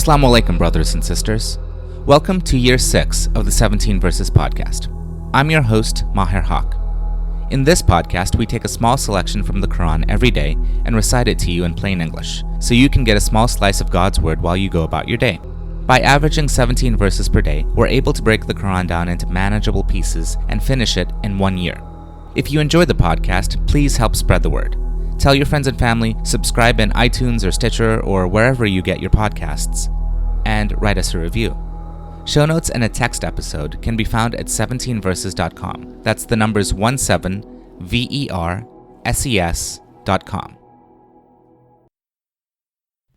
As-salaam wa-alaikum, brothers and sisters. Welcome to Year 6 of the 17 Verses podcast. I'm your host, Maher Haq. In this podcast, we take a small selection from the Qur'an every day and recite it to you in plain English, so you can get a small slice of God's word while you go about your day. By averaging 17 verses per day, we're able to break the Qur'an down into manageable pieces and finish it in 1 year. If you enjoy the podcast, please help spread the word. Tell your friends and family, subscribe in iTunes or Stitcher or wherever you get your podcasts, and write us a review. Show notes and a text episode can be found at 17verses.com. That's the numbers 17verses.com.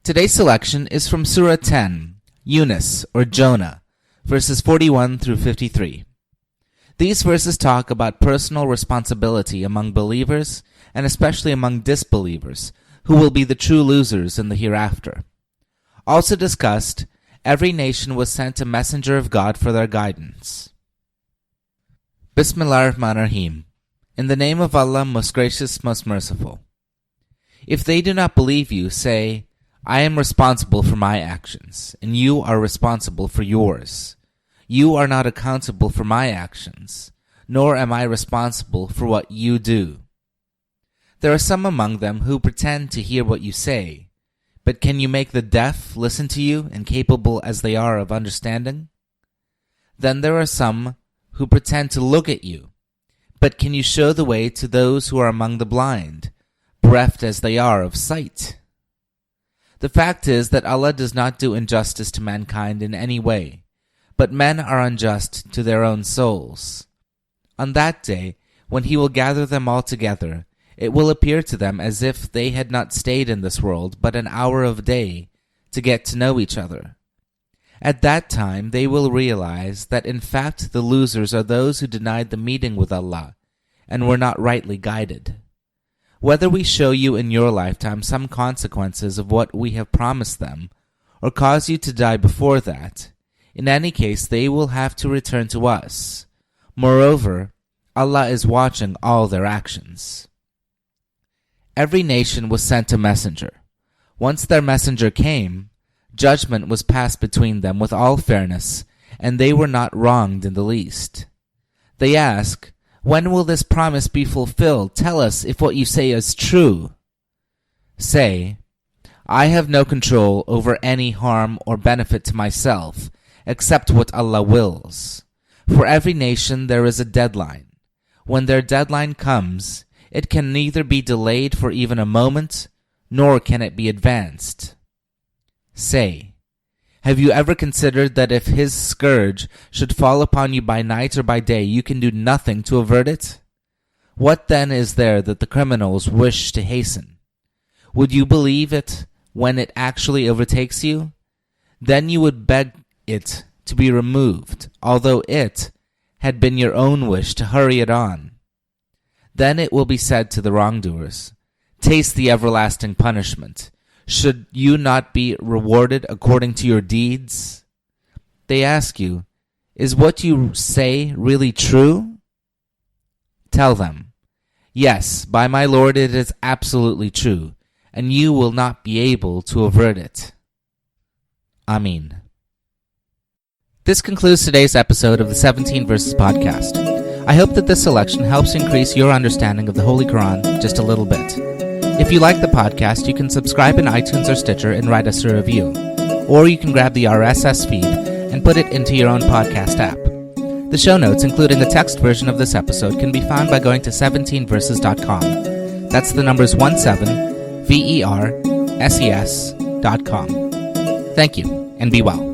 Today's selection is from Surah 10, Yûnus or Jonah, verses 41 through 53. These verses talk about personal responsibility among believers and especially among disbelievers, who will be the true losers in the hereafter. Also discussed, every nation was sent a messenger of God for their guidance. Bismillah ar-Rahman ar-Rahim. In the name of Allah, most gracious, most merciful. If they do not believe you, say, I am responsible for my actions, and you are responsible for yours. You are not accountable for my actions, nor am I responsible for what you do. There are some among them who pretend to hear what you say, but can you make the deaf listen to you, incapable as they are of understanding? Then there are some who pretend to look at you, but can you show the way to those who are among the blind, bereft as they are of sight? The fact is that Allah does not do injustice to mankind in any way, but men are unjust to their own souls. On that day, when He will gather them all together, it will appear to them as if they had not stayed in this world but an hour of day to get to know each other. At that time, they will realize that in fact the losers are those who denied the meeting with Allah and were not rightly guided. Whether we show you in your lifetime some consequences of what we have promised them, or cause you to die before that, in any case they will have to return to us. Moreover, Allah is watching all their actions. Every nation was sent a messenger. Once their messenger came, judgment was passed between them with all fairness, and they were not wronged in the least. They ask, when will this promise be fulfilled? Tell us if what you say is true. Say, I have no control over any harm or benefit to myself, except what Allah wills. For every nation there is a deadline. When their deadline comes, it can neither be delayed for even a moment, nor can it be advanced. Say, have you ever considered that if His scourge should fall upon you by night or by day, you can do nothing to avert it? What then is there that the criminals wish to hasten? Would you believe it when it actually overtakes you? Then you would beg it to be removed, although it had been your own wish to hurry it on. Then it will be said to the wrongdoers, taste the everlasting punishment. Should you not be rewarded according to your deeds? They ask you, is what you say really true? Tell them, yes, by my Lord it is absolutely true, and you will not be able to avert it. Ameen. This concludes today's episode of the 17 Verses podcast. I hope that this selection helps increase your understanding of the Holy Quran just a little bit. If you like the podcast, you can subscribe in iTunes or Stitcher and write us a review. Or you can grab the RSS feed and put it into your own podcast app. The show notes, including a text version of this episode, can be found by going to 17verses.com. That's the numbers 17verses.com. Thank you, and be well.